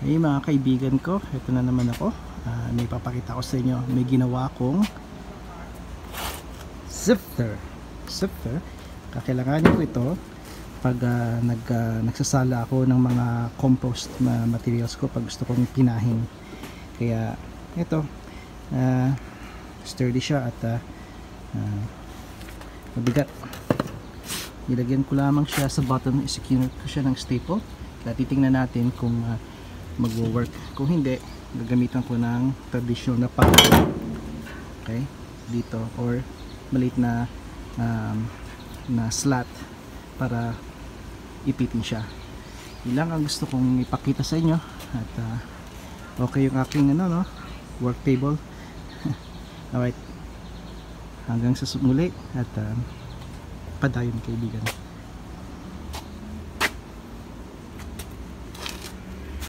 Hey mga kaibigan ko, ito na naman ako. May papakita ko sa inyo. May ginawa akong sifter. Kakailanganin ko ito pag nagsasala ako ng mga compost materials ko pag gusto kong pinahin. Kaya ito, sturdy siya at mabigat. Nilagyan ko lamang siya sa bottom, isikino ko siya ng staple. Kaya titingnan natin kung magwo-work. Kung hindi, gagamitan ko ng traditional na pang, okay, dito, or maliit na slot para ipitin siya. Ilang ang gusto kong ipakita sa inyo at okay yung aking work table. Alright, hanggang sa muli at padayon kaibigan.